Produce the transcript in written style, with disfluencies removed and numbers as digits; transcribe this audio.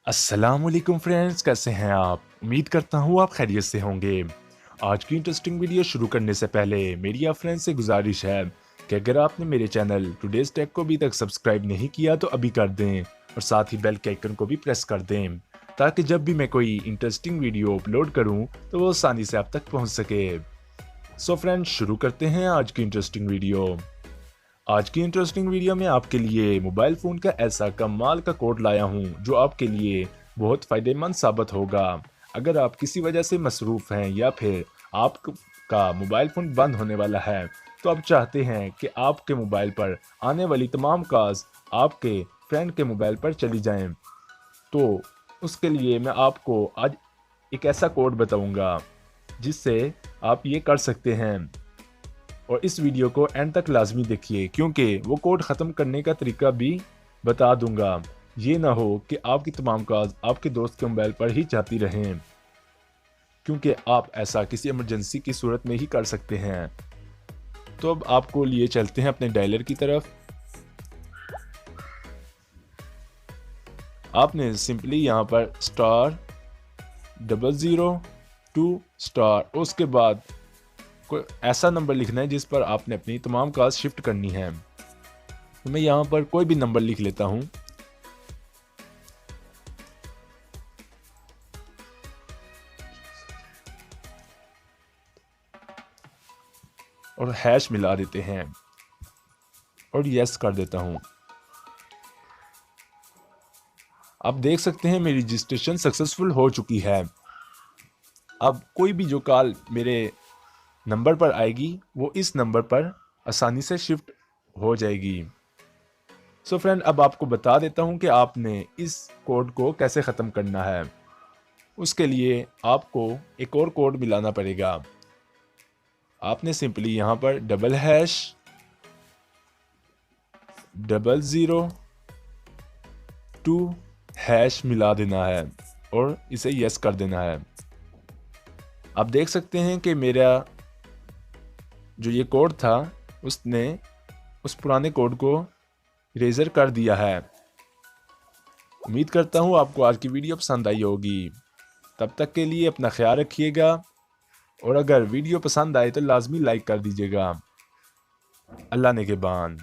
अस्सलाम वालेकुम फ्रेंड्स, कैसे हैं आप? उम्मीद करता हूँ आप खैरियत से होंगे। आज की इंटरेस्टिंग वीडियो शुरू करने से पहले मेरी आप फ्रेंड्स से गुजारिश है कि अगर आपने मेरे चैनल टुडेज टेक को अभी तक सब्सक्राइब नहीं किया तो अभी कर दें और साथ ही बेल के आइकन को भी प्रेस कर दें ताकि जब भी मैं कोई इंटरेस्टिंग वीडियो अपलोड करूँ तो वो आसानी से आप तक पहुँच सके। सो फ्रेंड्स, शुरू करते हैं आज की इंटरेस्टिंग वीडियो। आज की इंटरेस्टिंग वीडियो में आपके लिए मोबाइल फ़ोन का ऐसा कमाल का कोड लाया हूँ जो आपके लिए बहुत फ़ायदेमंद साबित होगा। अगर आप किसी वजह से मसरूफ़ हैं या फिर आपका मोबाइल फ़ोन बंद होने वाला है तो आप चाहते हैं कि आपके मोबाइल पर आने वाली तमाम कॉल्स आपके फ्रेंड के मोबाइल पर चली जाएं, तो उसके लिए मैं आपको आज एक ऐसा कोड बताऊंगा जिससे आप ये कर सकते हैं। और इस वीडियो को एंड तक लाजमी देखिए क्योंकि वो कोड ख़त्म करने का तरीका भी बता दूंगा। ये ना हो कि आपकी तमाम कॉल्स आपके दोस्त के मोबाइल पर ही जाती रहें, क्योंकि आप ऐसा किसी इमरजेंसी की सूरत में ही कर सकते हैं। तो अब आपको लिए चलते हैं अपने डायलर की तरफ। आपने सिंपली यहाँ पर *002* उसके बाद कोई ऐसा नंबर लिखना है जिस पर आपने अपनी तमाम कॉल्स शिफ्ट करनी है। तो मैं यहाँ पर कोई भी नंबर लिख लेता हूँ। और हैश मिला देते हैं और यस कर देता हूँ। आप देख सकते हैं मेरी रजिस्ट्रेशन सक्सेसफुल हो चुकी है। अब कोई भी जो कॉल मेरे नंबर पर आएगी वो इस नंबर पर आसानी से शिफ्ट हो जाएगी। सो फ्रेंड, अब आपको बता देता हूँ कि आपने इस कोड को कैसे ख़त्म करना है। उसके लिए आपको एक और कोड मिलाना पड़ेगा। आपने सिंपली यहाँ पर ##002# मिला देना है और इसे यस कर देना है। आप देख सकते हैं कि मेरा जो ये कोड था उसने उस पुराने कोड को इरेजर कर दिया है। उम्मीद करता हूँ आपको आज की वीडियो पसंद आई होगी। तब तक के लिए अपना ख्याल रखिएगा और अगर वीडियो पसंद आए तो लाजमी लाइक कर दीजिएगा। अल्लाह ने के बान।